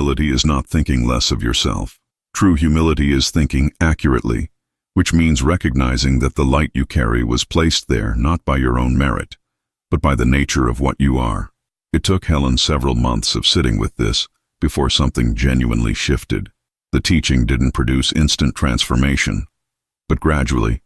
humility is not thinking less of yourself. True humility is thinking accurately, which means recognizing that the light you carry was placed there not by your own merit, but by the nature of what you are. It took Helen several months of sitting with this before something genuinely shifted. The teaching didn't produce instant transformation, but gradually,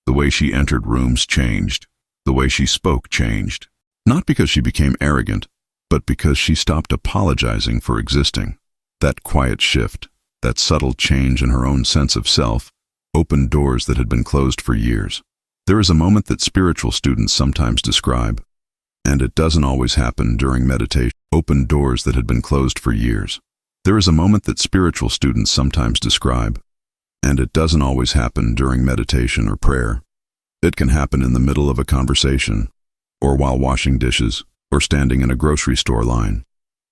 the way she entered rooms changed. The way she spoke changed. Not because she became arrogant, but because she stopped apologizing for existing. That quiet shift, that subtle change in her own sense of self, opened doors that had been closed for years. There is a moment that spiritual students sometimes describe, and it doesn't always happen during meditation. Opened doors that had been closed for years. There is a moment that spiritual students sometimes describe, and it doesn't always happen during meditation or prayer. It can happen in the middle of a conversation, or while washing dishes, or standing in a grocery store line.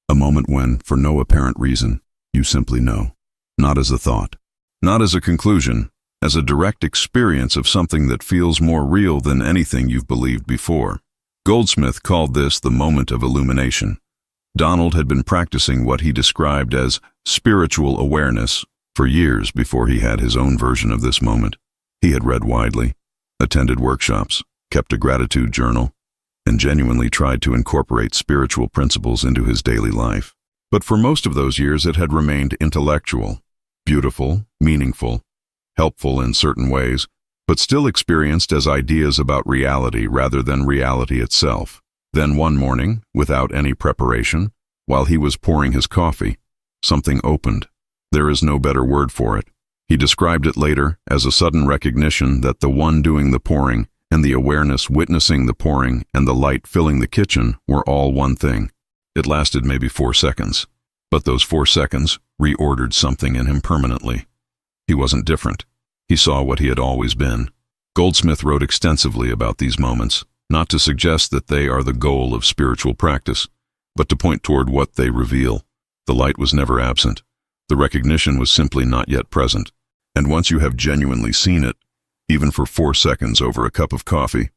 A moment when, for no apparent reason, you simply know. Not as a thought, not as a conclusion, as a direct experience of something that feels more real than anything you've believed before. Goldsmith called this the moment of illumination. Donald had been practicing what he described as spiritual awareness for years before he had his own version of this moment. He had read widely, attended workshops, kept a gratitude journal, and genuinely tried to incorporate spiritual principles into his daily life. But for most of those years it had remained intellectual, beautiful, meaningful, helpful in certain ways, but still experienced as ideas about reality rather than reality itself. Then one morning, without any preparation, while he was pouring his coffee, something opened. There is no better word for it. He described it later as a sudden recognition that the one doing the pouring and the awareness witnessing the pouring and the light filling the kitchen were all one thing. It lasted maybe 4 seconds, but those 4 seconds reordered something in him permanently. He wasn't different. He saw what he had always been. Goldsmith wrote extensively about these moments, not to suggest that they are the goal of spiritual practice, but to point toward what they reveal. The light was never absent. The recognition was simply not yet present. And once you have genuinely seen it, even for 4 seconds over a cup of coffee,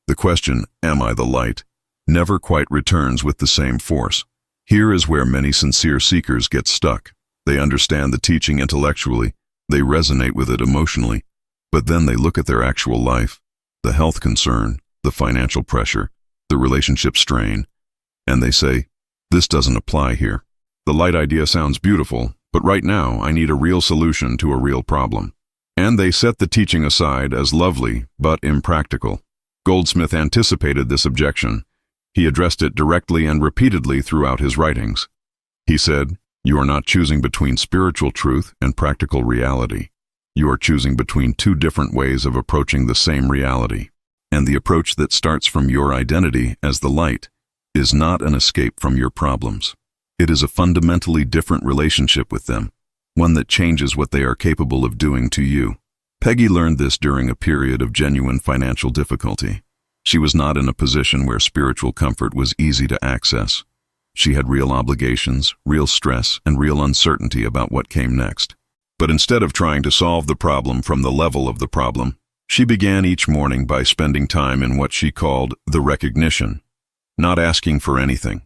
the question, am I the light, never quite returns with the same force. Here is where many sincere seekers get stuck. They understand the teaching intellectually, they resonate with it emotionally, but then they look at their actual life, the health concern, the financial pressure, the relationship strain, and they say, this doesn't apply here. The light idea sounds beautiful, but right now I need a real solution to a real problem. And they set the teaching aside as lovely, but impractical. Goldsmith anticipated this objection. He addressed it directly and repeatedly throughout his writings. He said, you are not choosing between spiritual truth and practical reality. You are choosing between two different ways of approaching the same reality. And the approach that starts from your identity as the light is not an escape from your problems. It is a fundamentally different relationship with them, one that changes what they are capable of doing to you. Peggy learned this during a period of genuine financial difficulty. She was not in a position where spiritual comfort was easy to access. She had real obligations, real stress, and real uncertainty about what came next. But instead of trying to solve the problem from the level of the problem, she began each morning by spending time in what she called the recognition, not asking for anything,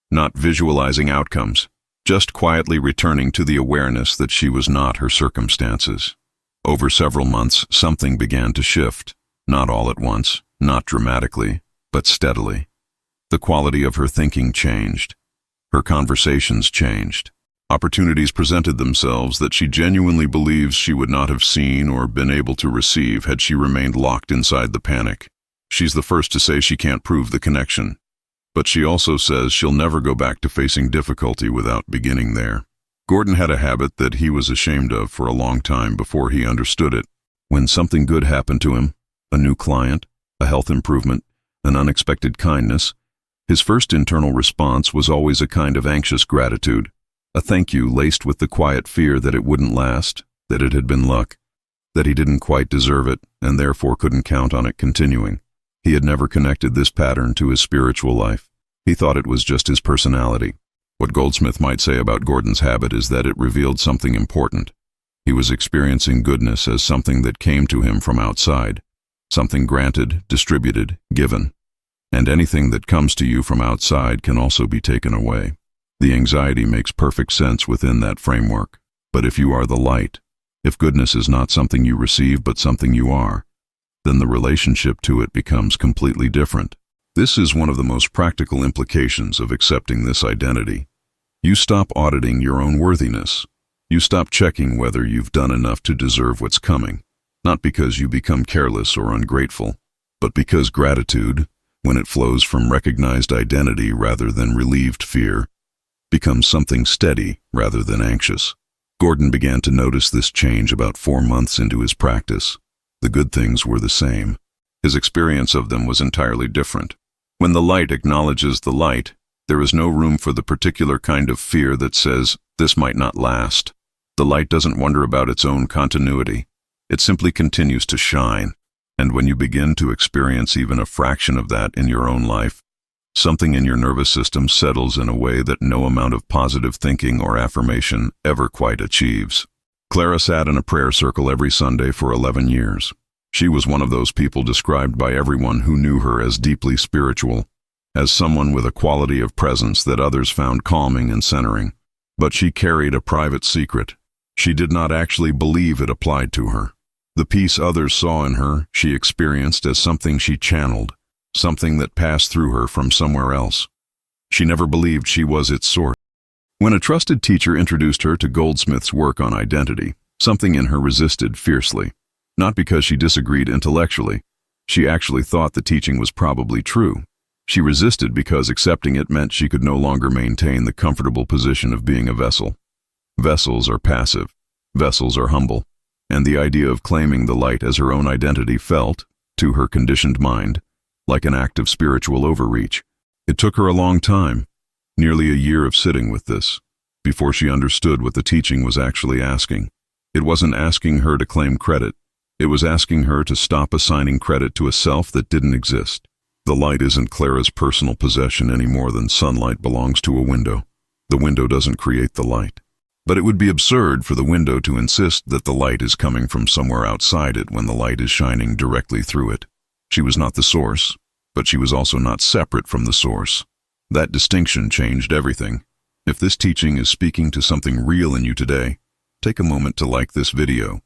not visualizing outcomes, just quietly returning to the awareness that she was not her circumstances. Over several months, something began to shift, not all at once, not dramatically, but steadily. The quality of her thinking changed. Her conversations changed. Opportunities presented themselves that she genuinely believes she would not have seen or been able to receive had she remained locked inside the panic. She's the first to say she can't prove the connection, but she also says she'll never go back to facing difficulty without beginning there. Gordon had a habit that he was ashamed of for a long time before he understood it. When something good happened to him, a new client, a health improvement, an unexpected kindness, his first internal response was always a kind of anxious gratitude, a thank you laced with the quiet fear that it wouldn't last, that it had been luck, that he didn't quite deserve it and therefore couldn't count on it continuing. He had never connected this pattern to his spiritual life. He thought it was just his personality. What Goldsmith might say about Gordon's habit is that it revealed something important. He was experiencing goodness as something that came to him from outside, something granted, distributed, given. And anything that comes to you from outside can also be taken away. The anxiety makes perfect sense within that framework. But if you are the light, if goodness is not something you receive but something you are, then the relationship to it becomes completely different. This is one of the most practical implications of accepting this identity. You stop auditing your own worthiness. You stop checking whether you've done enough to deserve what's coming, not because you become careless or ungrateful, but because gratitude, when it flows from recognized identity rather than relieved fear, becomes something steady rather than anxious. Gordon began to notice this change about 4 months into his practice. The good things were the same. His experience of them was entirely different. When the light acknowledges the light, there is no room for the particular kind of fear that says, "This might not last." The light doesn't wonder about its own continuity. It simply continues to shine. And when you begin to experience even a fraction of that in your own life, something in your nervous system settles in a way that no amount of positive thinking or affirmation ever quite achieves. Clara sat in a prayer circle every Sunday for 11 years. She was one of those people described by everyone who knew her as deeply spiritual, as someone with a quality of presence that others found calming and centering. But she carried a private secret. She did not actually believe it applied to her. The peace others saw in her, she experienced as something she channeled, something that passed through her from somewhere else. She never believed she was its source. When a trusted teacher introduced her to Goldsmith's work on identity, something in her resisted fiercely. Not because she disagreed intellectually. She actually thought the teaching was probably true. She resisted because accepting it meant she could no longer maintain the comfortable position of being a vessel. Vessels are passive. Vessels are humble. And the idea of claiming the light as her own identity felt, to her conditioned mind, like an act of spiritual overreach. It took her a long time, nearly a year of sitting with this, before she understood what the teaching was actually asking. It wasn't asking her to claim credit. It was asking her to stop assigning credit to a self that didn't exist. The light isn't Clara's personal possession any more than sunlight belongs to a window. The window doesn't create the light. But it would be absurd for the window to insist that the light is coming from somewhere outside it when the light is shining directly through it. She was not the source, but she was also not separate from the source. That distinction changed everything. If this teaching is speaking to something real in you today, take a moment to like this video,